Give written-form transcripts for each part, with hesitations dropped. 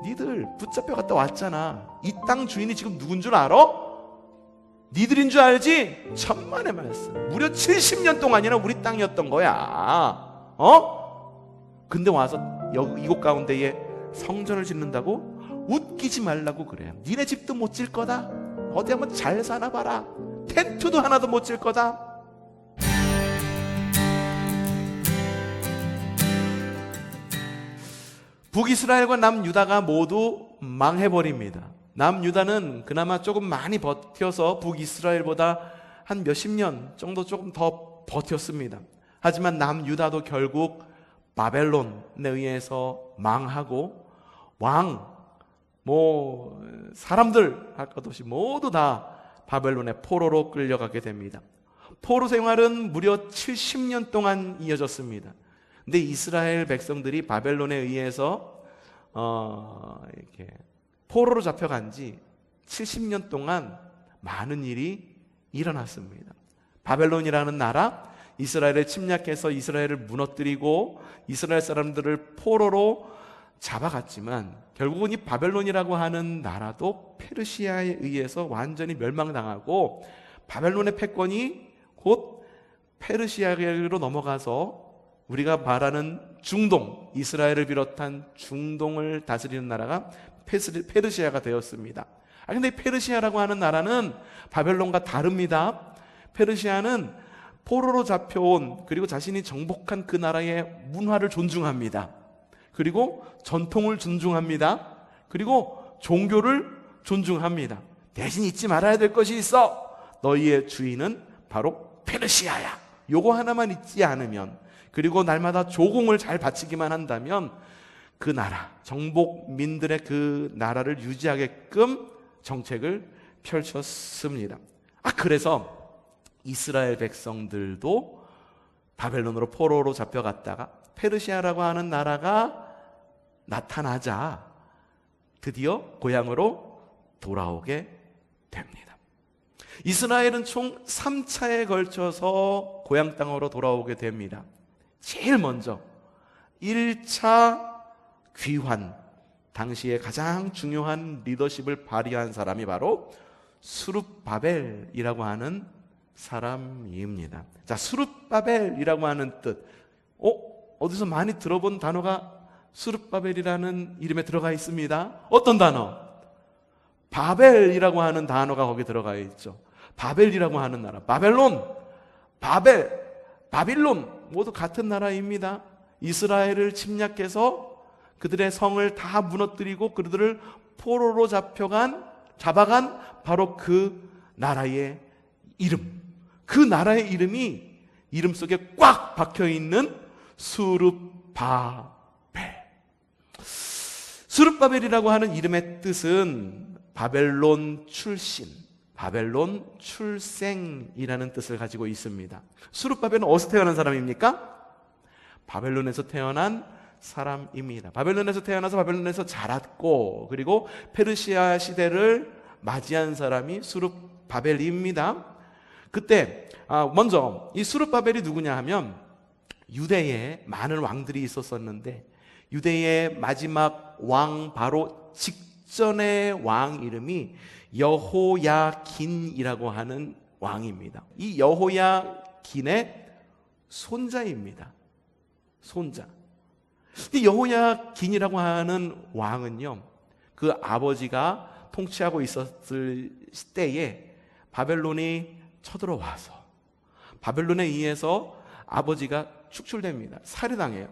니들 붙잡혀 갔다 왔잖아. 이 땅 주인이 지금 누군 줄 알아? 니들인 줄 알지? 천만의 말씀. 무려 70년 동안이나 우리 땅이었던 거야. 근데 와서 이곳 가운데에 성전을 짓는다고? 웃기지 말라고 그래. 니네 집도 못 질 거다. 어디 한번 잘 사나 봐라. 텐트도 하나도 못 질 거다. 북이스라엘과 남유다가 모두 망해버립니다. 남유다는 그나마 조금 많이 버텨서 북이스라엘보다 한 몇십 년 정도 조금 더 버텼습니다. 하지만 남유다도 결국 바벨론에 의해서 망하고 사람들 할 것 없이 모두 다 바벨론의 포로로 끌려가게 됩니다. 포로 생활은 무려 70년 동안 이어졌습니다. 근데 이스라엘 백성들이 바벨론에 의해서 이렇게 포로로 잡혀간 지 70년 동안 많은 일이 일어났습니다. 바벨론이라는 나라, 이스라엘을 침략해서 이스라엘을 무너뜨리고 이스라엘 사람들을 포로로 잡아갔지만 결국은 이 바벨론이라고 하는 나라도 페르시아에 의해서 완전히 멸망당하고 바벨론의 패권이 곧 페르시아로 넘어가서 우리가 말하는 중동, 이스라엘을 비롯한 중동을 다스리는 나라가 페르시아가 되었습니다. 근데 페르시아라고 하는 나라는 바벨론과 다릅니다. 페르시아는 포로로 잡혀온 그리고 자신이 정복한 그 나라의 문화를 존중합니다. 그리고 전통을 존중합니다. 그리고 종교를 존중합니다. 대신 잊지 말아야 될 것이 있어. 너희의 주인은 바로 페르시아야. 요거 하나만 잊지 않으면, 그리고 날마다 조공을 잘 바치기만 한다면 그 나라, 정복민들의 그 나라를 유지하게끔 정책을 펼쳤습니다. 그래서 이스라엘 백성들도 바벨론으로 포로로 잡혀갔다가 페르시아라고 하는 나라가 나타나자 드디어 고향으로 돌아오게 됩니다. 이스라엘은 총 3차에 걸쳐서 고향 땅으로 돌아오게 됩니다. 제일 먼저 1차 귀환, 당시에 가장 중요한 리더십을 발휘한 사람이 바로 스룹바벨이라고 하는 사람입니다. 자, 스룹바벨이라고 하는 뜻, 어디서 많이 들어본 단어가 스룹바벨이라는 이름에 들어가 있습니다. 어떤 단어? 바벨이라고 하는 단어가 거기 들어가 있죠. 바벨이라고 하는 나라, 바벨론, 바빌론 모두 같은 나라입니다. 이스라엘을 침략해서 그들의 성을 다 무너뜨리고 그들을 포로로 잡아간 바로 그 나라의 이름, 그 나라의 이름이 이름 속에 꽉 박혀있는 스룹바벨. 스룹바벨이라고 하는 이름의 뜻은 바벨론 출신, 바벨론 출생이라는 뜻을 가지고 있습니다. 스룹바벨은 어디서 태어난 사람입니까? 바벨론에서 태어난 사람입니다. 바벨론에서 태어나서 바벨론에서 자랐고 그리고 페르시아 시대를 맞이한 사람이 스룹바벨입니다. 그때 먼저 이 스룹바벨이 누구냐 하면 유대에 많은 왕들이 있었었는데 유대의 마지막 왕 바로 직전의 왕 이름이 여호야긴이라고 하는 왕입니다. 이 여호야긴의 손자입니다. 손자. 이 여호야긴이라고 하는 왕은요, 그 아버지가 통치하고 있었을 때에 바벨론이 쳐들어와서 바벨론에 의해서 아버지가 축출됩니다. 살해당해요.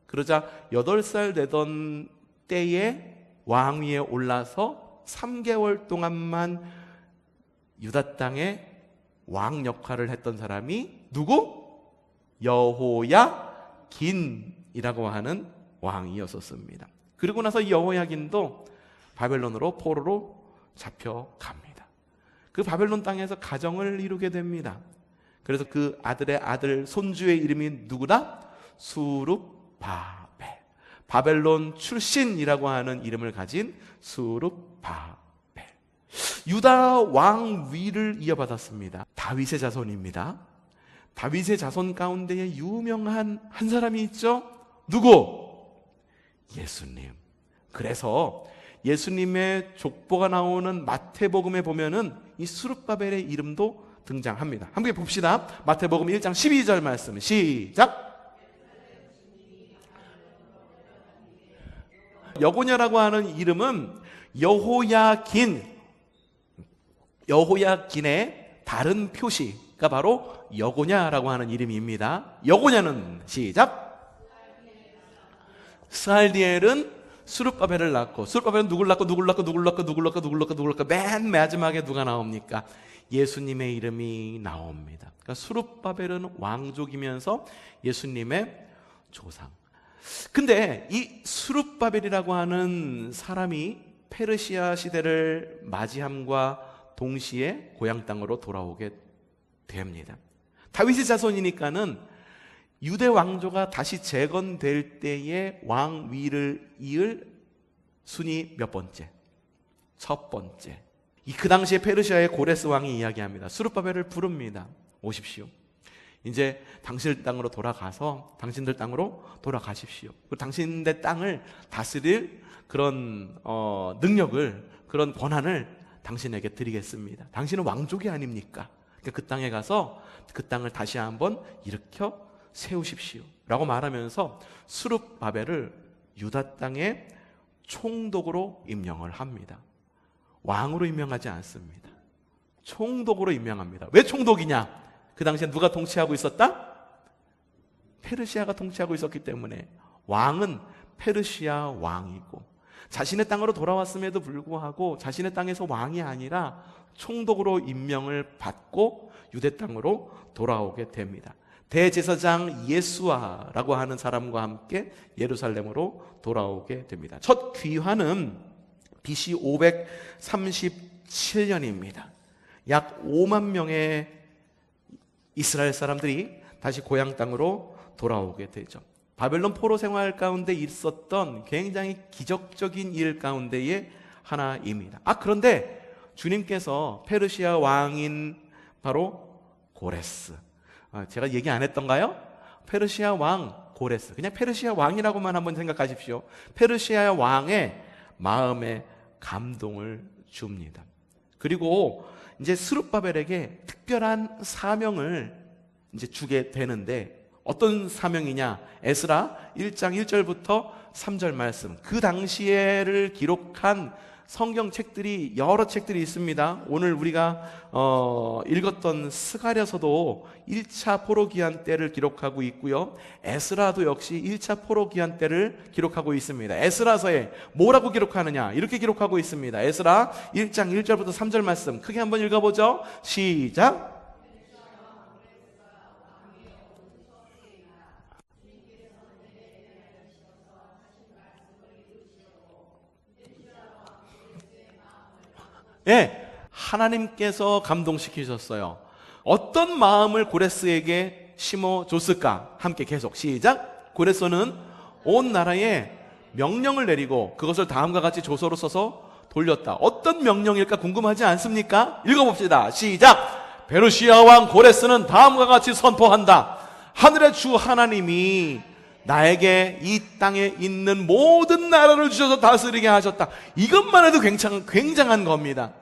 그러자 8살 되던 때에 왕위에 올라서 3개월 동안만 유다 땅에 왕 역할을 했던 사람이 누구? 여호야긴이라고 하는 왕이었었습니다. 그리고 나서 여호야긴도 바벨론으로 포로로 잡혀갑니다. 그 바벨론 땅에서 가정을 이루게 됩니다. 그래서 그 아들의 아들 손주의 이름이 누구다? 스룹바벨. 바벨론 출신이라고 하는 이름을 가진 스룹바벨. 유다 왕위를 이어받았습니다. 다윗의 자손입니다. 다윗의 자손 가운데에 유명한 한 사람이 있죠. 누구? 예수님. 그래서 예수님의 족보가 나오는 마태복음에 보면은 이 스룹바벨의 이름도 등장합니다. 함께 봅시다. 마태복음 1장 12절 말씀 시작. 여고냐라고 하는 이름은 여호야긴의 다른 표시가 바로 여고냐라고 하는 이름입니다. 여고냐는 시작. 스알디엘은 스룹바벨을 낳고, 스룹바벨은 누굴 낳고 맨 마지막에 누가 나옵니까? 예수님의 이름이 나옵니다. 그러니까 스룹바벨은 왕족이면서 예수님의 조상. 근데 이 스룹바벨이라고 하는 사람이 페르시아 시대를 맞이함과 동시에 고향 땅으로 돌아오게 됩니다. 다윗의 자손이니까는 유대 왕조가 다시 재건될 때에 왕위를 이을 순위 몇 번째? 첫 번째. 그 당시에 페르시아의 고레스 왕이 이야기합니다. 스룹바벨을 부릅니다. 오십시오. 이제 당신들 땅으로 돌아가십시오. 그리고 당신의 땅을 다스릴 그런 능력을, 그런 권한을 당신에게 드리겠습니다. 당신은 왕족이 아닙니까? 그러니까 그 땅에 가서 그 땅을 다시 한번 일으켜 세우십시오 라고 말하면서 스룹바벨을 유다 땅의 총독으로 임명을 합니다. 왕으로 임명하지 않습니다. 총독으로 임명합니다. 왜 총독이냐? 그 당시에 누가 통치하고 있었다? 페르시아가 통치하고 있었기 때문에 왕은 페르시아 왕이고, 자신의 땅으로 돌아왔음에도 불구하고 자신의 땅에서 왕이 아니라 총독으로 임명을 받고 유대 땅으로 돌아오게 됩니다. 대제사장 예수아라고 하는 사람과 함께 예루살렘으로 돌아오게 됩니다. 첫 귀환은 BC 537년입니다. 약 5만 명의 이스라엘 사람들이 다시 고향 땅으로 돌아오게 되죠. 바벨론 포로 생활 가운데 있었던 굉장히 기적적인 일 가운데의 하나입니다. 그런데 주님께서 페르시아 왕인 바로 고레스, 제가 얘기 안 했던가요? 페르시아 왕 고레스, 그냥 페르시아 왕이라고만 한번 생각하십시오. 페르시아 왕의 마음에 감동을 줍니다. 그리고 이제 스룹바벨에게 특별한 사명을 이제 주게 되는데, 어떤 사명이냐? 에스라 1장 1절부터 3절 말씀, 그 당시에를 기록한 성경책들이, 여러 책들이 있습니다. 오늘 우리가 읽었던 스가랴서도 1차 포로기한 때를 기록하고 있고요, 에스라도 역시 1차 포로기한 때를 기록하고 있습니다. 에스라서에 뭐라고 기록하느냐? 이렇게 기록하고 있습니다. 에스라 1장 1절부터 3절 말씀 크게 한번 읽어보죠. 시작. 예, 하나님께서 감동시키셨어요. 어떤 마음을 고레스에게 심어줬을까? 함께 계속 시작. 고레스는 온 나라에 명령을 내리고 그것을 다음과 같이 조서로 써서 돌렸다. 어떤 명령일까 궁금하지 않습니까? 읽어봅시다. 시작. 페르시아 왕 고레스는 다음과 같이 선포한다. 하늘의 주 하나님이 나에게 이 땅에 있는 모든 나라를 주셔서 다스리게 하셨다. 이것만 해도 굉장한 겁니다.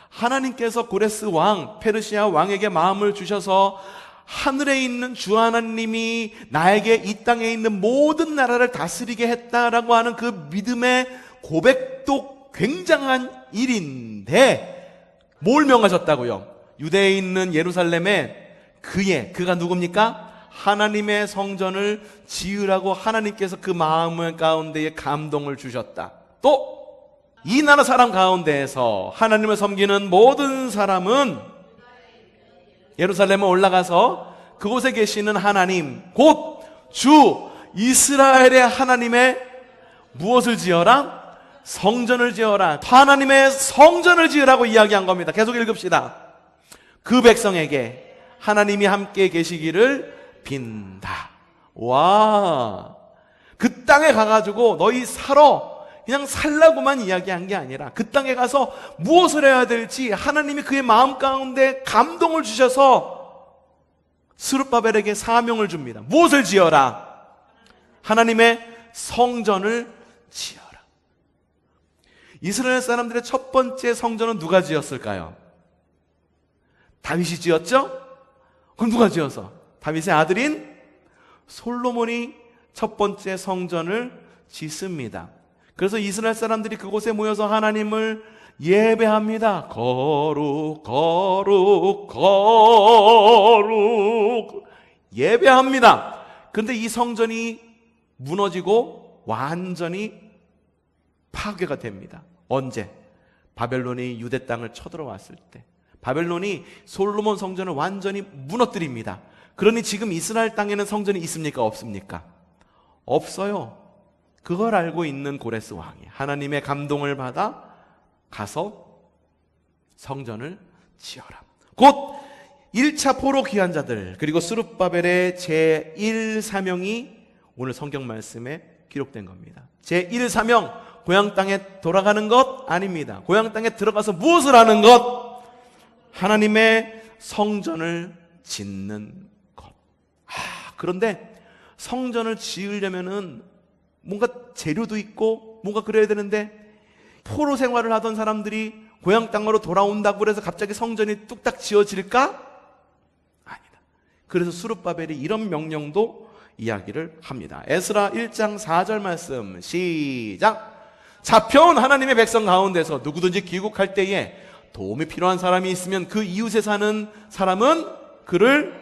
하나님께서 고레스 왕, 페르시아 왕에게 마음을 주셔서 하늘에 있는 주 하나님이 나에게 이 땅에 있는 모든 나라를 다스리게 했다라고 하는 그 믿음의 고백도 굉장한 일인데, 뭘 명하셨다고요? 유대에 있는 예루살렘에 그가 누굽니까? 하나님의 성전을 지으라고 하나님께서 그 마음 가운데에 감동을 주셨다. 또 이 나라 사람 가운데에서 하나님을 섬기는 모든 사람은 예루살렘에 올라가서 그곳에 계시는 하나님, 곧 주 이스라엘의 하나님의 무엇을 지어라? 성전을 지어라. 하나님의 성전을 지으라고 이야기한 겁니다. 계속 읽읍시다. 그 백성에게 하나님이 함께 계시기를 빈다. 와, 그 땅에 가가지고 너희 살아, 그냥 살라고만 이야기한 게 아니라 그 땅에 가서 무엇을 해야 될지 하나님이 그의 마음 가운데 감동을 주셔서 스룹바벨에게 사명을 줍니다. 무엇을 지어라? 하나님의 성전을 지어라. 이스라엘 사람들의 첫 번째 성전은 누가 지었을까요? 다윗이 지었죠? 그럼 누가 지어서? 다윗의 아들인 솔로몬이 첫 번째 성전을 짓습니다. 그래서 이스라엘 사람들이 그곳에 모여서 하나님을 예배합니다. 거룩 거룩 거룩 예배합니다. 그런데 이 성전이 무너지고 완전히 파괴가 됩니다. 언제? 바벨론이 유대 땅을 쳐들어왔을 때. 바벨론이 솔로몬 성전을 완전히 무너뜨립니다. 그러니 지금 이스라엘 땅에는 성전이 있습니까? 없습니까? 없어요. 그걸 알고 있는 고레스 왕이 하나님의 감동을 받아 가서 성전을 지어라. 곧 1차 포로 귀환 자들 그리고 스룹바벨의 제1사명이 오늘 성경 말씀에 기록된 겁니다. 제1사명, 고향 땅에 돌아가는 것 아닙니다. 고향 땅에 들어가서 무엇을 하는 것? 하나님의 성전을 짓는 것. 그런데 성전을 지으려면은 뭔가 재료도 있고 뭔가 그래야 되는데, 포로 생활을 하던 사람들이 고향 땅으로 돌아온다고 해서 갑자기 성전이 뚝딱 지어질까? 아니다. 그래서 스룹바벨이 이런 명령도 이야기를 합니다. 에스라 1장 4절 말씀 시작. 잡혀온 하나님의 백성 가운데서 누구든지 귀국할 때에 도움이 필요한 사람이 있으면 그 이웃에 사는 사람은 그를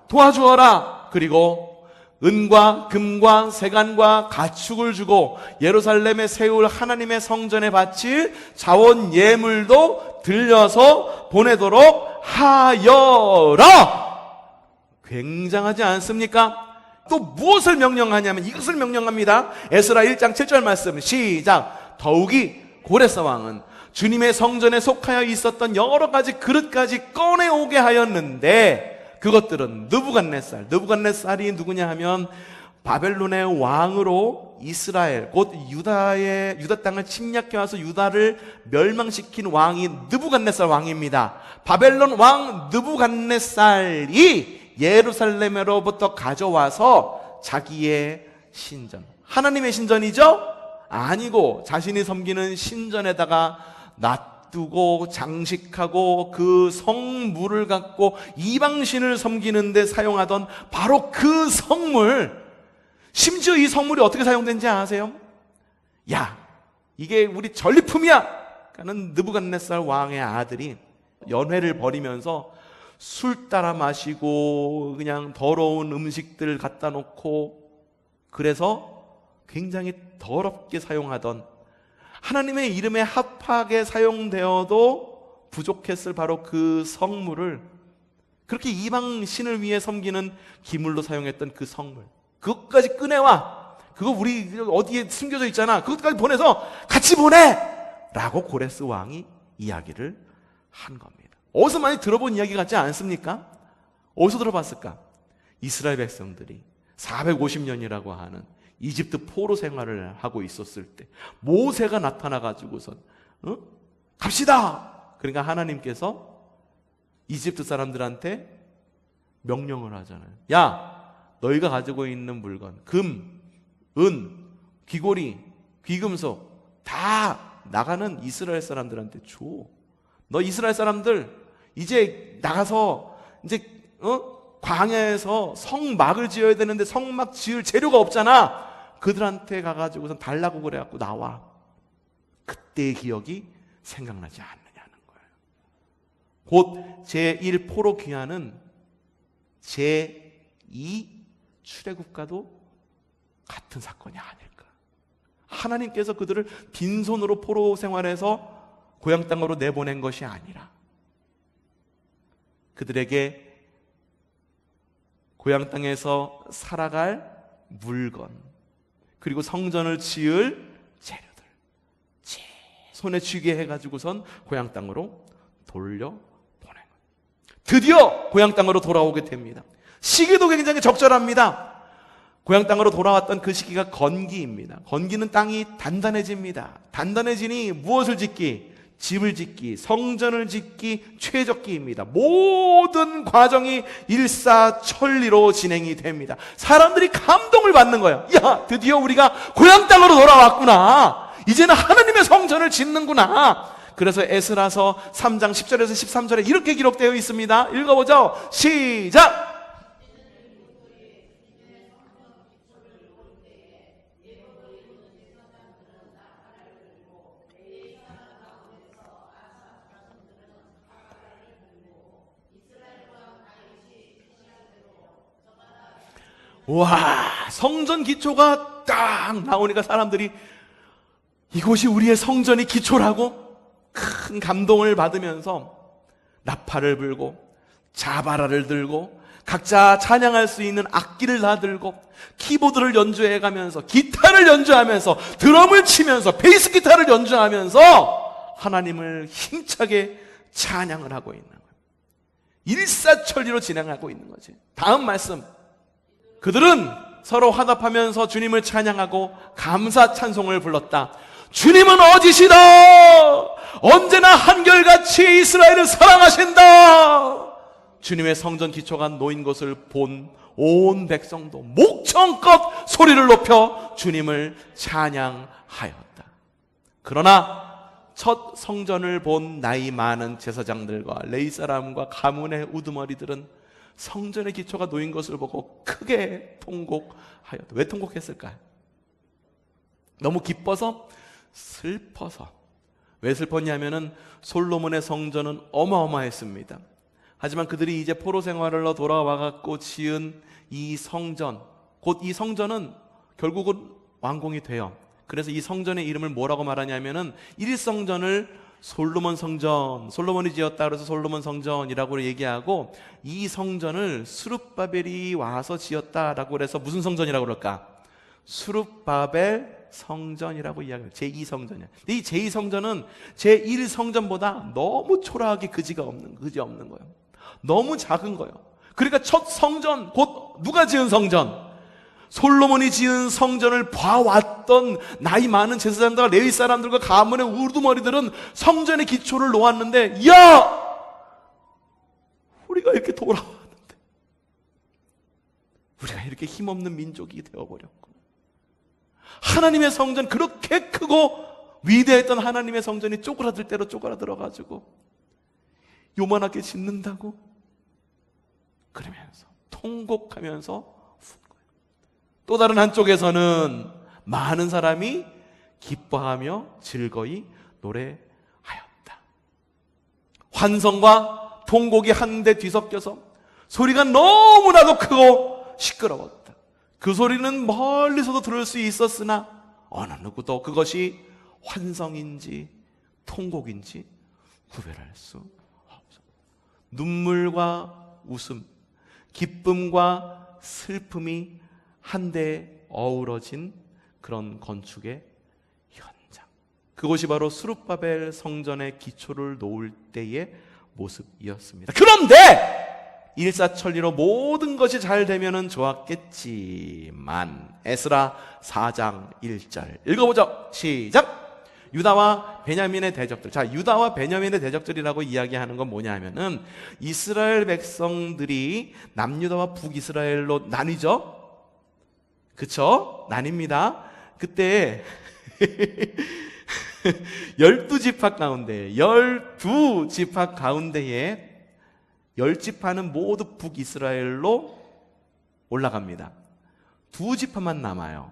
도와주어라. 그리고 은과 금과 세간과 가축을 주고 예루살렘에 세울 하나님의 성전에 바칠 자원 예물도 들려서 보내도록 하여라. 굉장하지 않습니까? 또 무엇을 명령하냐면 이것을 명령합니다. 에스라 1장 7절 말씀 시작. 더욱이 고레스 왕은 주님의 성전에 속하여 있었던 여러 가지 그릇까지 꺼내오게 하였는데, 그것들은 느부갓네살이 누구냐 하면 바벨론의 왕으로 이스라엘 곧 유다 땅을 침략해 와서 유다를 멸망시킨 왕이 느부갓네살 왕입니다. 바벨론 왕 느부갓네살이 예루살렘으로부터 가져와서 자기의 신전, 하나님의 신전이죠? 아니고 자신이 섬기는 신전에다가 놔두고 장식하고 그 성물을 갖고 이방신을 섬기는 데 사용하던 바로 그 성물, 심지어 이 성물이 어떻게 사용된지 아세요? 야, 이게 우리 전리품이야! 하는 느부갓네살 왕의 아들이 연회를 벌이면서 술 따라 마시고 그냥 더러운 음식들 갖다 놓고, 그래서 굉장히 더럽게 사용하던, 하나님의 이름에 합하게 사용되어도 부족했을 바로 그 성물을, 그렇게 이방 신을 위해 섬기는 기물로 사용했던 그 성물, 그것까지 꺼내와. 그거 우리 어디에 숨겨져 있잖아. 그것까지 보내서 같이 보내! 라고 고레스 왕이 이야기를 한 겁니다. 어디서 많이 들어본 이야기 같지 않습니까? 어디서 들어봤을까? 이스라엘 백성들이 450년이라고 하는 이집트 포로 생활을 하고 있었을 때 모세가 나타나가지고선 갑시다! 그러니까 하나님께서 이집트 사람들한테 명령을 하잖아요. 야, 너희가 가지고 있는 물건, 금, 은, 귀고리, 귀금속 다 나가는 이스라엘 사람들한테 줘. 너 이스라엘 사람들 이제 나가서 이제 광야에서 성막을 지어야 되는데 성막 지을 재료가 없잖아. 그들한테 가가지고선 달라고 그래갖고 나와. 그때의 기억이 생각나지 않느냐는 거예요. 곧 제1 포로 귀환은 제2 출애굽과도 같은 사건이 아닐까. 하나님께서 그들을 빈손으로 포로 생활해서 고향 땅으로 내보낸 것이 아니라 그들에게 고향 땅에서 살아갈 물건, 그리고 성전을 지을 재료들 손에 쥐게 해가지고선 고향 땅으로 돌려보낸 것. 드디어 고향 땅으로 돌아오게 됩니다. 시기도 굉장히 적절합니다. 고향 땅으로 돌아왔던 그 시기가 건기입니다. 건기는 땅이 단단해집니다. 단단해지니 무엇을 짓기? 집을 짓기, 성전을 짓기 최적기입니다. 모든 과정이 일사천리로 진행이 됩니다. 사람들이 감동을 받는 거예요. 야, 드디어 우리가 고향 땅으로 돌아왔구나. 이제는 하나님의 하나님의 성전을 짓는구나. 그래서 에스라서 3장 10절에서 13절에 이렇게 기록되어 있습니다. 읽어보죠. 시작. 와, 성전 기초가 딱 나오니까 사람들이 이곳이 우리의 성전이 기초라고 큰 감동을 받으면서 나팔을 불고 자바라를 들고 각자 찬양할 수 있는 악기를 다 들고 키보드를 연주해가면서 기타를 연주하면서 드럼을 치면서 베이스 기타를 연주하면서 하나님을 힘차게 찬양을 하고 있는 거예요. 일사천리로 진행하고 있는 거지. 다음 말씀. 그들은 서로 화답하면서 주님을 찬양하고 감사 찬송을 불렀다. 주님은 어디시다. 언제나 한결같이 이스라엘을 사랑하신다. 주님의 성전 기초가 놓인 것을 본 온 백성도 목청껏 소리를 높여 주님을 찬양하였다. 그러나 첫 성전을 본 나이 많은 제사장들과 레위 사람과 가문의 우두머리들은 성전의 기초가 놓인 것을 보고 크게 통곡하였다. 왜 통곡했을까요? 너무 기뻐서? 슬퍼서. 왜 슬펐냐면은 솔로몬의 성전은 어마어마했습니다. 하지만 그들이 이제 포로 생활로 돌아와갖고 지은 이 성전, 곧 이 성전은 결국은 완공이 돼요. 그래서 이 성전의 이름을 뭐라고 말하냐면은 1성전을 솔로몬 성전, 솔로몬이 지었다 그래서 솔로몬 성전이라고 얘기하고, 이 성전을 스룹바벨이 와서 지었다라고 그래서 무슨 성전이라고 그럴까? 스룹바벨 성전이라고 이야기해요. 제2성전이야. 근데 이 제2성전은 제1성전보다 너무 초라하게 그지 없는 거예요. 너무 작은 거예요. 그러니까 첫 성전, 곧 누가 지은 성전? 솔로몬이 지은 성전을 봐왔던 나이 많은 제사장들과 레위 사람들과 가문의 우두머리들은 성전의 기초를 놓았는데, 야! 우리가 이렇게 돌아왔는데 우리가 이렇게 힘없는 민족이 되어버렸고, 하나님의 성전, 그렇게 크고 위대했던 하나님의 성전이 쪼그라들 대로 쪼그라들어가지고 요만하게 짓는다고? 그러면서 통곡하면서 운 거예요. 또 다른 한쪽에서는 많은 사람이 기뻐하며 즐거이 노래하였다. 환성과 통곡이 한데 뒤섞여서 소리가 너무나도 크고 시끄러웠다. 그 소리는 멀리서도 들을 수 있었으나 어느 누구도 그것이 환성인지 통곡인지 구별할 수 없었다. 눈물과 웃음, 기쁨과 슬픔이 한데 어우러진 그런 건축의 현장, 그것이 바로 스룹바벨 성전의 기초를 놓을 때의 모습이었습니다. 그런데 일사천리로 모든 것이 잘 되면은 좋았겠지만, 에스라 4장 1절 읽어보죠. 시작. 유다와 베냐민의 대적들. 자, 유다와 베냐민의 대적들이라고 이야기하는 건 뭐냐 하면은 이스라엘 백성들이 남유다와 북이스라엘로 나뉘죠. 그쵸? 나뉩니다. 그때 12지파 가운데, 12지파 가운데에 10지파는 모두 북이스라엘로 올라갑니다. 2지파만 남아요.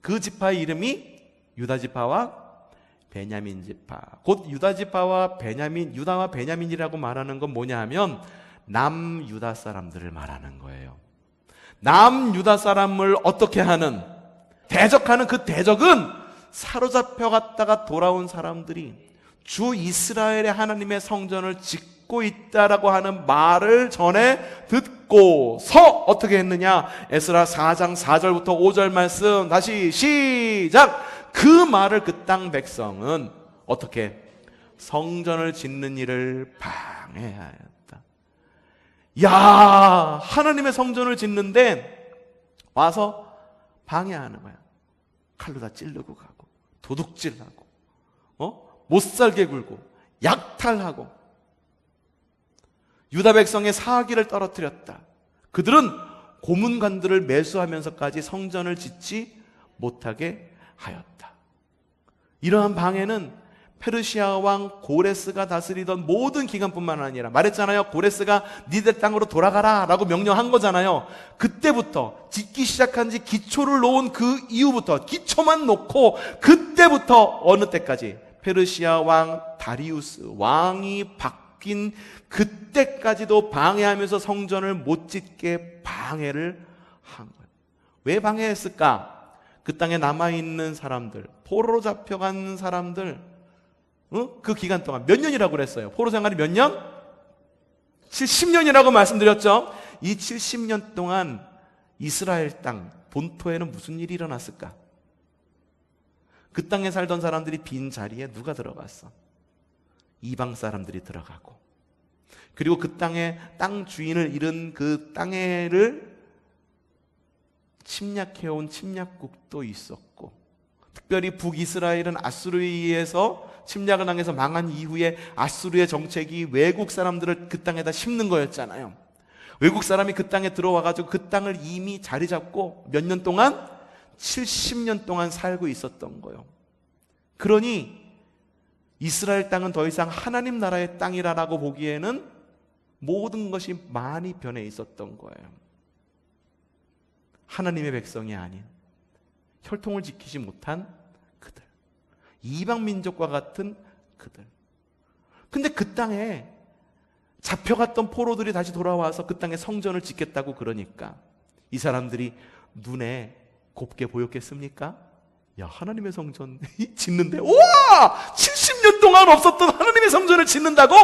그 지파의 이름이 유다지파와 베냐민 지파. 곧 유다지파와 베냐민, 유다와 베냐민이라고 말하는 건 뭐냐 하면 남유다 사람들을 말하는 거예요. 남유다 사람을 어떻게 하는, 대적하는 그 대적은 사로잡혀 갔다가 돌아온 사람들이 주 이스라엘의 하나님의 성전을 짓고 있다라고 하는 말을 전해 듣고서 어떻게 했느냐? 에스라 4장 4절부터 5절 말씀 다시 시작. 그 말을 그 땅 백성은 어떻게? 성전을 짓는 일을 방해하였다. 야, 하나님의 성전을 짓는데 와서 방해하는 거야. 칼로 다 찌르고 가고, 도둑질하고, 못살게 굴고, 약탈하고. 유다 백성의 사기를 떨어뜨렸다. 그들은 고문관들을 매수하면서까지 성전을 짓지 못하게 하였다. 이러한 방해는 페르시아 왕 고레스가 다스리던 모든 기간뿐만 아니라, 말했잖아요. 고레스가 니들 땅으로 돌아가라 라고 명령한 거잖아요. 그때부터 짓기 시작한 지 기초를 놓은 그 이후부터, 기초만 놓고 그때부터 어느 때까지, 페르시아 왕 다리우스 왕이 바뀐 그때까지도 방해하면서 성전을 못 짓게 방해를 한 거예요. 왜 방해했을까? 그 땅에 남아있는 사람들, 포로로 잡혀간 사람들, 그 기간 동안 몇 년이라고 그랬어요? 포로 생활이 몇 년? 70년이라고 말씀드렸죠. 이 70년 동안 이스라엘 땅 본토에는 무슨 일이 일어났을까? 그 땅에 살던 사람들이 빈 자리에 누가 들어갔어? 이방 사람들이 들어가고, 그리고 그 땅에 땅 주인을 잃은 그 땅에를 침략해온 침략국도 있었고, 특별히 북이스라엘은 아수르에 의해서 침략을 당해서 망한 이후에 아수르의 정책이 외국 사람들을 그 땅에다 심는 거였잖아요. 외국 사람이 그 땅에 들어와가지고 그 땅을 이미 자리 잡고 몇 년 동안? 70년 동안 살고 있었던 거예요. 그러니 이스라엘 땅은 더 이상 하나님 나라의 땅이라고 보기에는 모든 것이 많이 변해 있었던 거예요. 하나님의 백성이 아닌, 혈통을 지키지 못한 그들, 이방 민족과 같은 그들. 근데 그 땅에 잡혀갔던 포로들이 다시 돌아와서 그 땅에 성전을 짓겠다고 그러니까 이 사람들이 눈에 곱게 보였겠습니까? 야, 하나님의 성전 짓는데, 우와! 70년 동안 없었던 하나님의 성전을 짓는다고?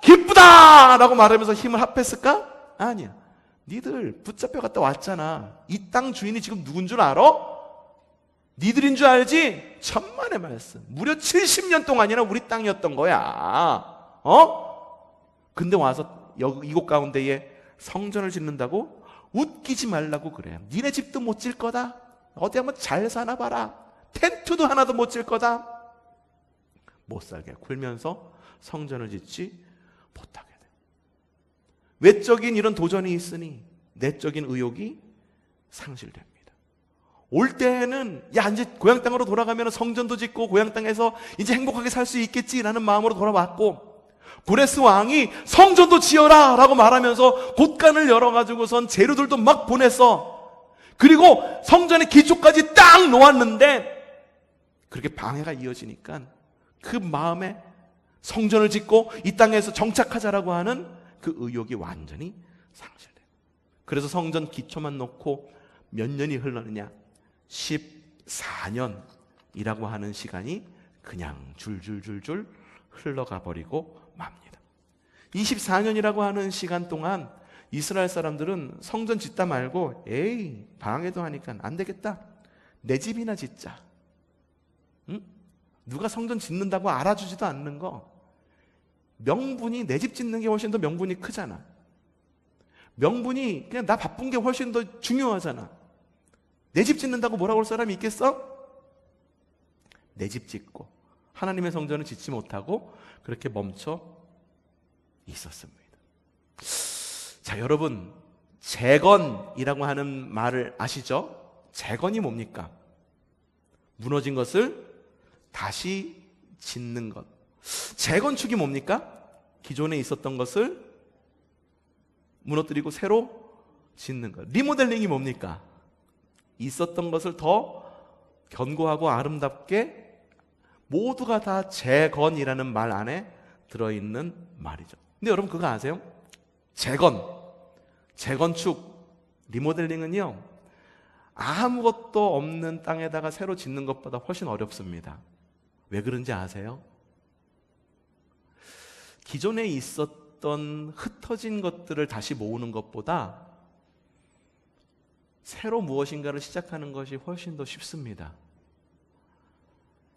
기쁘다! 라고 말하면서 힘을 합했을까? 아니야. 니들 붙잡혀 갔다 왔잖아. 이 땅 주인이 지금 누군 줄 알아? 니들인 줄 알지? 천만의 말씀. 무려 70년 동안이나 우리 땅이었던 거야. 근데 와서 이곳 가운데에 성전을 짓는다고? 웃기지 말라고 그래요. 니네 집도 못 질 거다. 어디 한번 잘 사나 봐라. 텐트도 하나도 못 질 거다. 못 살게 굴면서 성전을 짓지 못하게 돼. 외적인 이런 도전이 있으니 내적인 의욕이 상실됩니다. 올 때에는 야, 이제 고향 땅으로 돌아가면 성전도 짓고 고향 땅에서 이제 행복하게 살 수 있겠지라는 마음으로 돌아왔고, 고레스 왕이 성전도 지어라 라고 말하면서 곳간을 열어가지고선 재료들도 막 보냈어. 그리고 성전의 기초까지 딱 놓았는데 그렇게 방해가 이어지니까 그 마음에 성전을 짓고 이 땅에서 정착하자라고 하는 그 의욕이 완전히 상실돼요. 그래서 성전 기초만 놓고 몇 년이 흘렀느냐? 14년이라고 하는 시간이 그냥 줄줄줄줄 흘러가 버리고 맙니다. 24년이라고 하는 시간 동안 이스라엘 사람들은 성전 짓다 말고, 에이, 방해도 하니까 안 되겠다, 내 집이나 짓자. 응? 누가 성전 짓는다고 알아주지도 않는 거, 명분이 내 집 짓는 게 훨씬 더 명분이 크잖아. 명분이 그냥 나 바쁜 게 훨씬 더 중요하잖아. 내 집 짓는다고 뭐라고 할 사람이 있겠어? 내 집 짓고 하나님의 성전을 짓지 못하고 그렇게 멈춰 있었습니다. 자, 여러분, 재건이라고 하는 말을 아시죠? 재건이 뭡니까? 무너진 것을 다시 짓는 것. 재건축이 뭡니까? 기존에 있었던 것을 무너뜨리고 새로 짓는 것. 리모델링이 뭡니까? 있었던 것을 더 견고하고 아름답게, 모두가 다 재건이라는 말 안에 들어있는 말이죠. 근데 여러분 그거 아세요? 재건축, 리모델링은요, 아무것도 없는 땅에다가 새로 짓는 것보다 훨씬 어렵습니다. 왜 그런지 아세요? 기존에 있었던 흩어진 것들을 다시 모으는 것보다 새로 무엇인가를 시작하는 것이 훨씬 더 쉽습니다.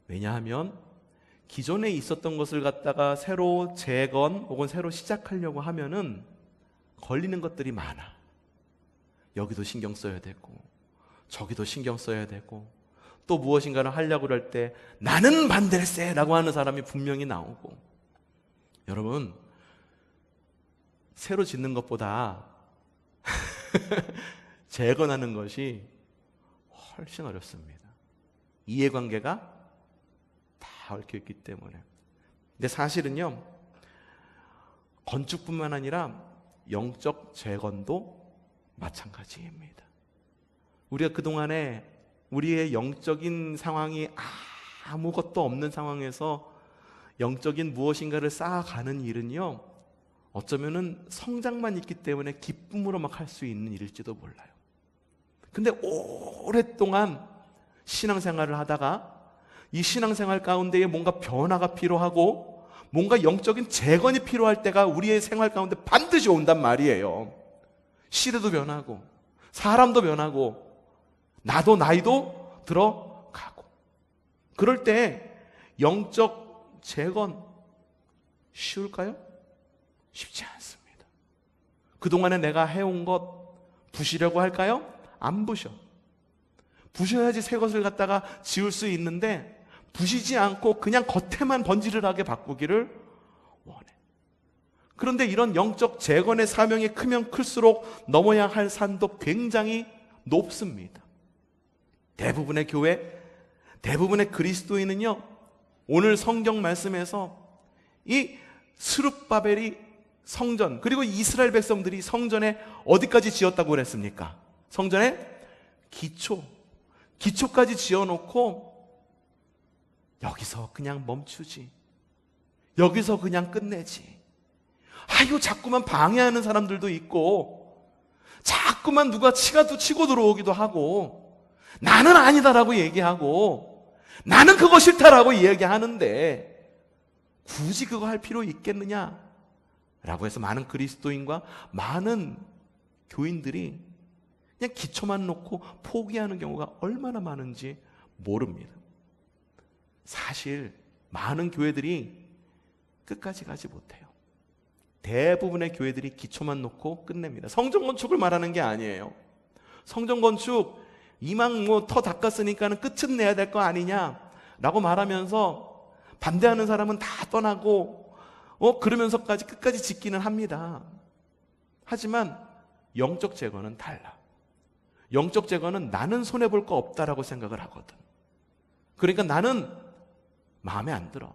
왜냐하면 기존에 있었던 것을 갖다가 새로 재건 혹은 새로 시작하려고 하면은 걸리는 것들이 많아. 여기도 신경 써야 되고 저기도 신경 써야 되고, 또 무엇인가를 하려고 할 때 나는 반댈세 라고 하는 사람이 분명히 나오고. 여러분, 새로 짓는 것보다 재건하는 것이 훨씬 어렵습니다. 이해관계가 다 얽혀 있기 때문에. 근데 사실은요, 건축뿐만 아니라 영적 재건도 마찬가지입니다. 우리가 그동안에 우리의 영적인 상황이 아무것도 없는 상황에서 영적인 무엇인가를 쌓아가는 일은요, 어쩌면은 성장만 있기 때문에 기쁨으로 막 할 수 있는 일일지도 몰라요. 근데 오랫동안 신앙생활을 하다가 이 신앙생활 가운데에 뭔가 변화가 필요하고 뭔가 영적인 재건이 필요할 때가 우리의 생활 가운데 반드시 온단 말이에요. 시대도 변하고 사람도 변하고 나도 나이도 들어가고, 그럴 때 영적 재건 쉬울까요? 쉽지 않습니다. 그동안에 내가 해온 것 부시려고 할까요? 안 부셔. 부셔야지 새 것을 갖다가 지을 수 있는데 부시지 않고 그냥 겉에만 번지르르하게 바꾸기를 원해. 그런데 이런 영적 재건의 사명이 크면 클수록 넘어야 할 산도 굉장히 높습니다. 대부분의 교회, 대부분의 그리스도인은요, 오늘 성경 말씀에서 이 스룹바벨이 성전, 그리고 이스라엘 백성들이 성전에 어디까지 지었다고 그랬습니까? 성전에 기초까지 지어놓고 여기서 그냥 멈추지, 여기서 그냥 끝내지. 아유, 자꾸만 방해하는 사람들도 있고 자꾸만 누가 치고 들어오기도 하고 나는 아니다라고 얘기하고 나는 그거 싫다라고 얘기하는데 굳이 그거 할 필요 있겠느냐 라고 해서 많은 그리스도인과 많은 교인들이 그냥 기초만 놓고 포기하는 경우가 얼마나 많은지 모릅니다. 사실 많은 교회들이 끝까지 가지 못해요. 대부분의 교회들이 기초만 놓고 끝냅니다. 성전 건축을 말하는 게 아니에요. 성전 건축 이망 터 닦았으니까는 끝은 내야 될 거 아니냐라고 말하면서 반대하는 사람은 다 떠나고 그러면서까지 끝까지 짓기는 합니다. 하지만 영적 재건은 달라. 영적 재건은 나는 손해볼 거 없다라고 생각을 하거든. 그러니까 나는 마음에 안 들어.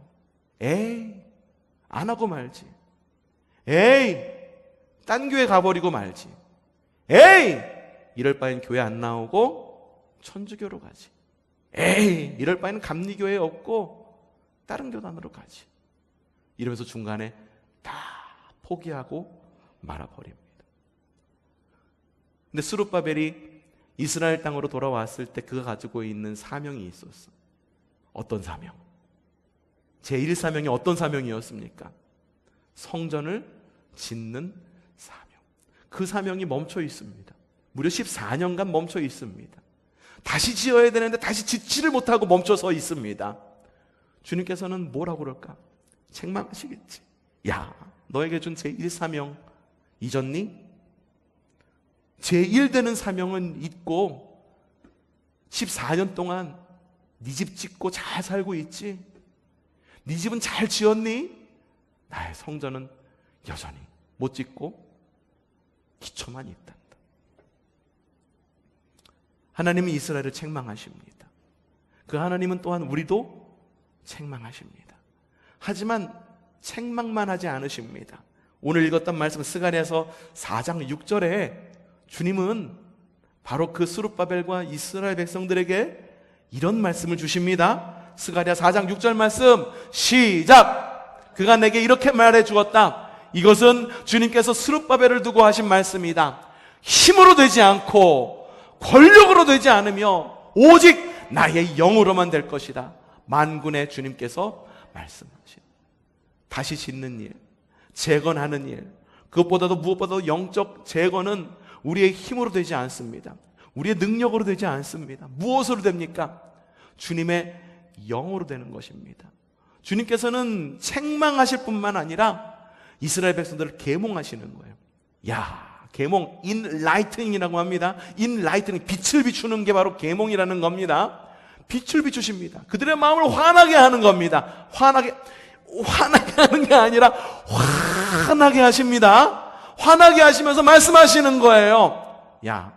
에이, 안 하고 말지. 에이, 딴 교회 가버리고 말지. 에이, 이럴 바엔 교회 안 나오고 천주교로 가지. 에이, 이럴 바에는 감리교회 없고 다른 교단으로 가지. 이러면서 중간에 다 포기하고 말아버립니다. 근데 스룹바벨이 이스라엘 땅으로 돌아왔을 때 그가 가지고 있는 사명이 있었어. 어떤 사명? 제1사명이 어떤 사명이었습니까? 성전을 짓는 사명. 그 사명이 멈춰 있습니다. 무려 14년간 멈춰 있습니다. 다시 지어야 되는데 다시 짓지를 못하고 멈춰서 있습니다. 주님께서는 뭐라고 그럴까? 책망하시겠지. 야, 너에게 준 제1사명 잊었니? 제1되는 사명은 잊고 14년 동안 네 집 짓고 잘 살고 있지? 네 집은 잘 지었니? 나의 성전은 여전히 못 짓고 기초만 있단다. 하나님은 이스라엘을 책망하십니다. 그 하나님은 또한 우리도 책망하십니다. 하지만 책망만 하지 않으십니다. 오늘 읽었던 말씀 스가랴서 4장 6절에 주님은 바로 그 스룹바벨과 이스라엘 백성들에게 이런 말씀을 주십니다. 스가랴 4장 6절 말씀 시작! 그가 내게 이렇게 말해 주었다. 이것은 주님께서 스룹바벨을 두고 하신 말씀이다. 힘으로 되지 않고 권력으로 되지 않으며 오직 나의 영으로만 될 것이다. 만군의 주님께서 말씀하신 다시 짓는 일, 재건하는 일, 그것보다도 무엇보다도 영적 재건은 우리의 힘으로 되지 않습니다. 우리의 능력으로 되지 않습니다. 무엇으로 됩니까? 주님의 영으로 되는 것입니다. 주님께서는 책망하실 뿐만 아니라 이스라엘 백성들을 계몽하시는 거예요. 야, 계몽, 인라이트닝이라고 합니다. 인라이트닝, 빛을 비추는 게 바로 계몽이라는 겁니다. 빛을 비추십니다. 그들의 마음을 환하게 하는 겁니다. 환하게 하는 게 아니라 환하게 하십니다. 환하게 하시면서 말씀하시는 거예요. 야,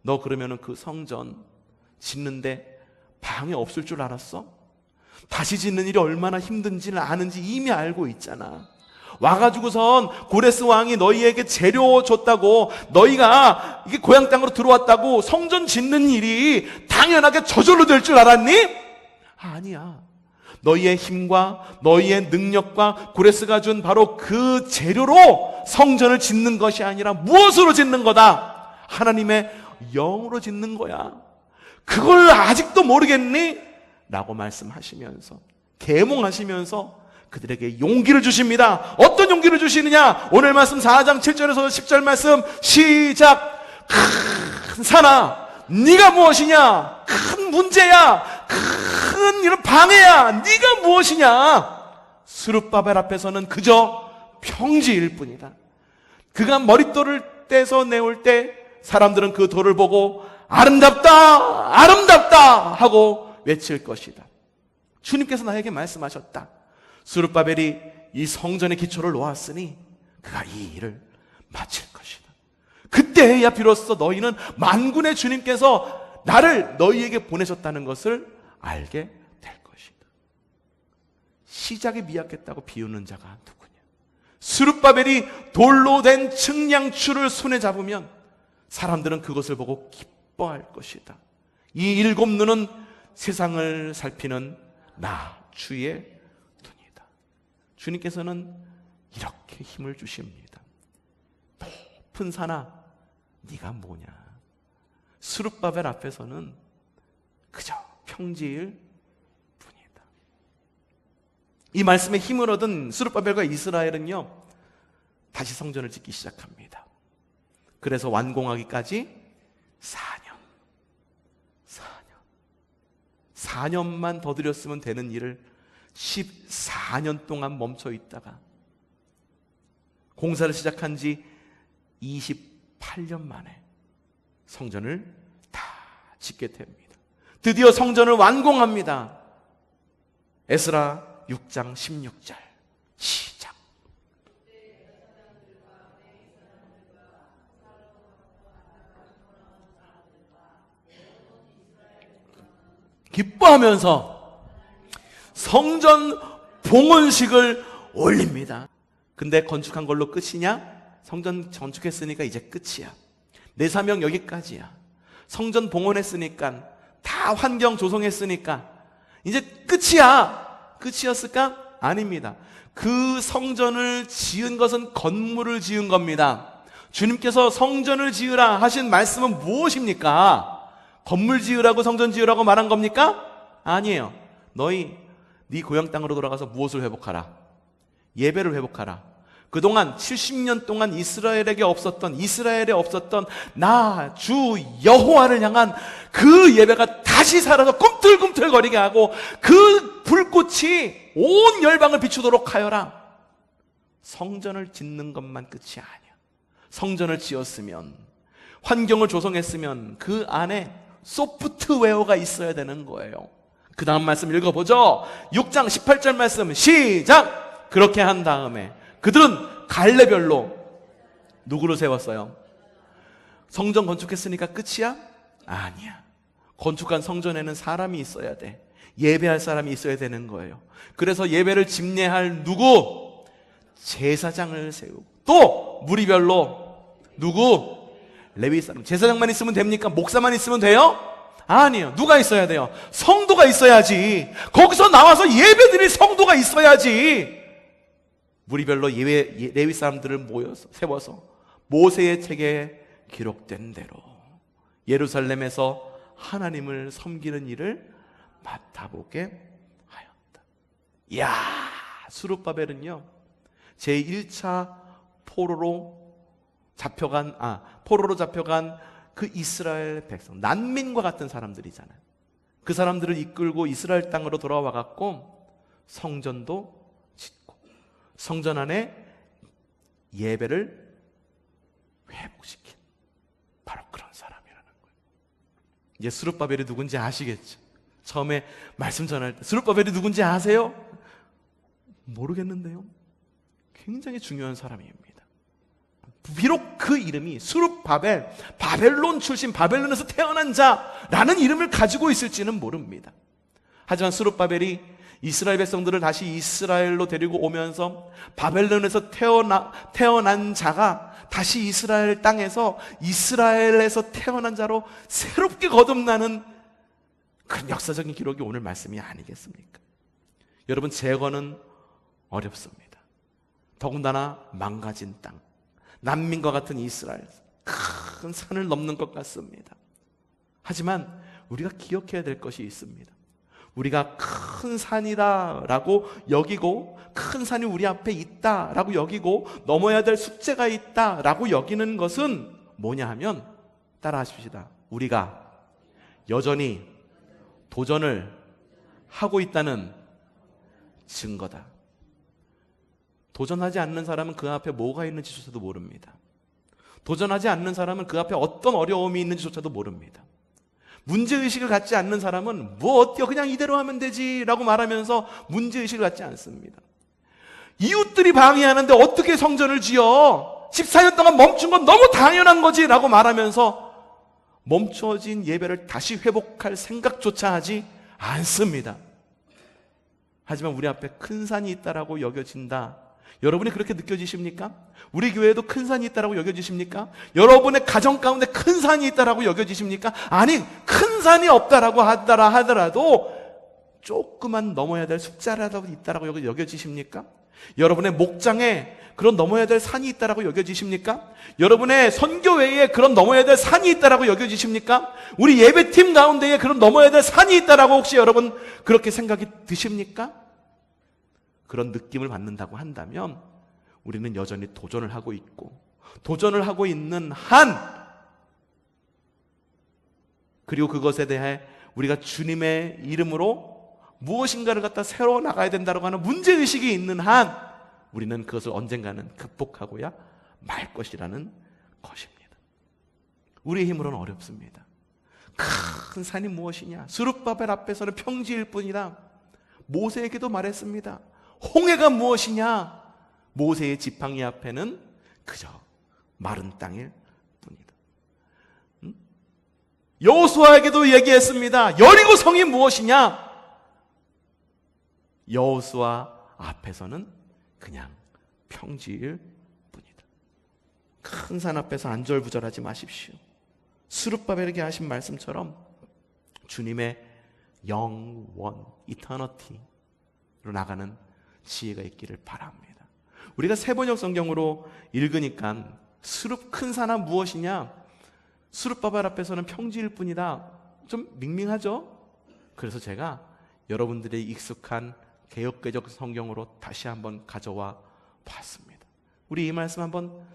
너 그러면은 그 성전 짓는데 방해 없을 줄 알았어? 다시 짓는 일이 얼마나 힘든지를 아는지 이미 알고 있잖아. 와가지고선 고레스 왕이 너희에게 재료 줬다고, 너희가 이게 고향 땅으로 들어왔다고 성전 짓는 일이 당연하게 저절로 될 줄 알았니? 아니야. 너희의 힘과 너희의 능력과 고레스가 준 바로 그 재료로 성전을 짓는 것이 아니라 무엇으로 짓는 거다? 하나님의 영으로 짓는 거야. 그걸 아직도 모르겠니? 라고 말씀하시면서, 계몽하시면서 그들에게 용기를 주십니다. 어떤 용기를 주시느냐? 오늘 말씀 4장 7절에서 10절 말씀 시작. 큰 산아, 네가 무엇이냐? 큰 문제야. 큰 이런 방해야. 네가 무엇이냐? 스룹바벨 앞에서는 그저 평지일 뿐이다. 그가 머릿돌을 떼서 내올 때 사람들은 그 돌을 보고 아름답다, 아름답다 하고 외칠 것이다. 주님께서 나에게 말씀하셨다. 스룹바벨이 이 성전의 기초를 놓았으니 그가 이 일을 마칠 것이다. 그때야 비로소 너희는 만군의 주님께서 나를 너희에게 보내셨다는 것을 알게 될 것이다. 시작이 미약했다고 비우는 자가 누구냐? 스룹바벨이 돌로 된 측량추를 손에 잡으면 사람들은 그것을 보고 기뻐할 것이다. 이 일곱 눈은 세상을 살피는 나 주의 눈이다. 주님께서는 이렇게 힘을 주십니다. 높은 산아, 네가 뭐냐? 스룹바벨 앞에서는 그저 평지일 뿐이다. 이 말씀에 힘을 얻은 스룹바벨과 이스라엘은요, 다시 성전을 짓기 시작합니다. 그래서 완공하기까지 4년만 더 들였으면 되는 일을 14년 동안 멈춰 있다가 공사를 시작한 지 28년 만에 성전을 다 짓게 됩니다. 드디어 성전을 완공합니다. 에스라 6장 16절 시작. 기뻐하면서 성전 봉헌식을 올립니다. 근데 건축한 걸로 끝이냐? 성전 건축했으니까 이제 끝이야. 내 사명 여기까지야. 성전 봉헌했으니까, 다 환경 조성했으니까 이제 끝이야. 끝이었을까? 아닙니다. 그 성전을 지은 것은 건물을 지은 겁니다. 주님께서 성전을 지으라 하신 말씀은 무엇입니까? 건물 지으라고, 성전 지으라고 말한 겁니까? 아니에요. 너희 네 고향 땅으로 돌아가서 무엇을 회복하라? 예배를 회복하라. 그동안 70년 동안 이스라엘에 없었던 나 주 여호와를 향한 그 예배가 다시 살아서 꿈틀꿈틀거리게 하고 그 불꽃이 온 열방을 비추도록 하여라. 성전을 짓는 것만 끝이 아니야. 성전을 지었으면, 환경을 조성했으면 그 안에 소프트웨어가 있어야 되는 거예요. 그 다음 말씀 읽어보죠. 6장 18절 말씀 시작. 그렇게 한 다음에 그들은 갈래별로 누구를 세웠어요? 성전 건축했으니까 끝이야? 아니야. 건축한 성전에는 사람이 있어야 돼. 예배할 사람이 있어야 되는 거예요. 그래서 예배를 집례할 누구? 제사장을 세우고, 또 무리별로 누구? 레위 사람. 제사장만 있으면 됩니까? 목사만 있으면 돼요? 아니에요. 누가 있어야 돼요? 성도가 있어야지. 거기서 나와서 예배드릴 성도가 있어야지. 무리별로 레위 사람들을 모여서 세워서 모세의 책에 기록된 대로 예루살렘에서 하나님을 섬기는 일을 맡아보게 하였다. 이야, 스룹바벨은요, 제1차 포로로 잡혀간 그 이스라엘 백성, 난민과 같은 사람들이잖아요. 그 사람들을 이끌고 이스라엘 땅으로 돌아와 갖고 성전도 짓고 성전 안에 예배를 회복시킨 바로 그런 사람이라는 거예요. 이제 스룹바벨이 누군지 아시겠죠? 처음에 말씀 전할 때 스룹바벨이 누군지 아세요? 모르겠는데요. 굉장히 중요한 사람입니다. 비록 그 이름이 스룹바벨, 바벨론 출신, 바벨론에서 태어난 자라는 이름을 가지고 있을지는 모릅니다. 하지만 스룹바벨이 이스라엘 백성들을 다시 이스라엘로 데리고 오면서 바벨론에서 태어난 자가 다시 이스라엘 땅에서 이스라엘에서 태어난 자로 새롭게 거듭나는 그런 역사적인 기록이 오늘 말씀이 아니겠습니까? 여러분, 재건은 어렵습니다. 더군다나 망가진 땅, 난민과 같은 이스라엘, 큰 산을 넘는 것 같습니다. 하지만 우리가 기억해야 될 것이 있습니다. 우리가 큰 산이다라고 여기고, 큰 산이 우리 앞에 있다라고 여기고, 넘어야 될 숙제가 있다라고 여기는 것은 뭐냐 하면, 따라 하십시다. 우리가 여전히 도전을 하고 있다는 증거다. 도전하지 않는 사람은 그 앞에 뭐가 있는지조차도 모릅니다. 도전하지 않는 사람은 그 앞에 어떤 어려움이 있는지조차도 모릅니다. 문제의식을 갖지 않는 사람은 뭐 어때요? 그냥 이대로 하면 되지 라고 말하면서 문제의식을 갖지 않습니다. 이웃들이 방해하는데 어떻게 성전을 지어? 14년 동안 멈춘 건 너무 당연한 거지 라고 말하면서 멈춰진 예배를 다시 회복할 생각조차 하지 않습니다. 하지만 우리 앞에 큰 산이 있다라고 여겨진다. 여러분이 그렇게 느껴지십니까? 우리 교회에도 큰 산이 있다라고 여겨지십니까? 여러분의 가정 가운데 큰 산이 있다라고 여겨지십니까? 아니, 큰 산이 없다라고 하더라도 조그만 넘어야 될 숫자라도 있다라고 여겨지십니까? 여러분의 목장에 그런 넘어야 될 산이 있다라고 여겨지십니까? 여러분의 선교회에 그런 넘어야 될 산이 있다라고 여겨지십니까? 우리 예배팀 가운데에 그런 넘어야 될 산이 있다라고 혹시 여러분 그렇게 생각이 드십니까? 그런 느낌을 받는다고 한다면 우리는 여전히 도전을 하고 있고, 도전을 하고 있는 한, 그리고 그것에 대해 우리가 주님의 이름으로 무엇인가를 갖다 새로 나가야 된다고 하는 문제의식이 있는 한 우리는 그것을 언젠가는 극복하고야 말 것이라는 것입니다. 우리의 힘으로는 어렵습니다. 큰 산이 무엇이냐? 스룹바벨 앞에서는 평지일 뿐이다. 모세에게도 말했습니다. 홍해가 무엇이냐? 모세의 지팡이 앞에는 그저 마른 땅일 뿐이다. 여호수아에게도 얘기했습니다. 여리고 성이 무엇이냐? 여호수아 앞에서는 그냥 평지일 뿐이다. 큰 산 앞에서 안절부절하지 마십시오. 스룹바벨에게 하신 말씀처럼 주님의 영원, 이터너티로 나가는 지혜가 있기를 바랍니다. 우리가 세번역 성경으로 읽으니까 큰 산은 무엇이냐? 스룹바벨 앞에서는 평지일 뿐이다. 좀 밍밍하죠? 그래서 제가 여러분들의 익숙한 개역개적 성경으로 다시 한번 가져와 봤습니다. 우리 이 말씀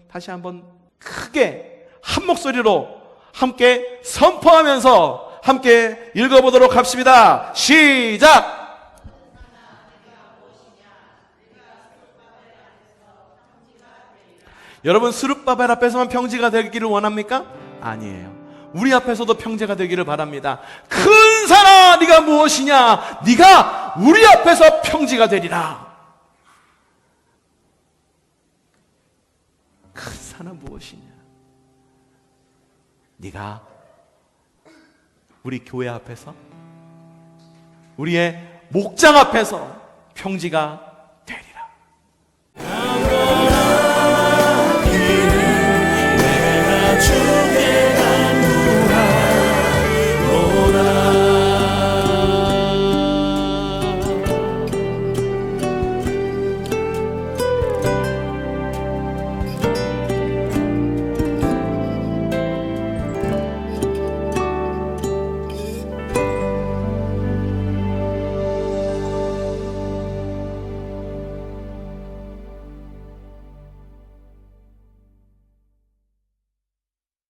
다시 한번 크게 한 목소리로 함께 선포하면서 함께 읽어보도록 합시다. 시작! 여러분, 스룹바벨 앞에서만 평지가 되기를 원합니까? 아니에요. 우리 앞에서도 평지가 되기를 바랍니다. 큰 산아, 네가 무엇이냐? 네가 우리 앞에서 평지가 되리라. 큰 산아 무엇이냐? 네가 우리 교회 앞에서, 우리의 목장 앞에서 평지가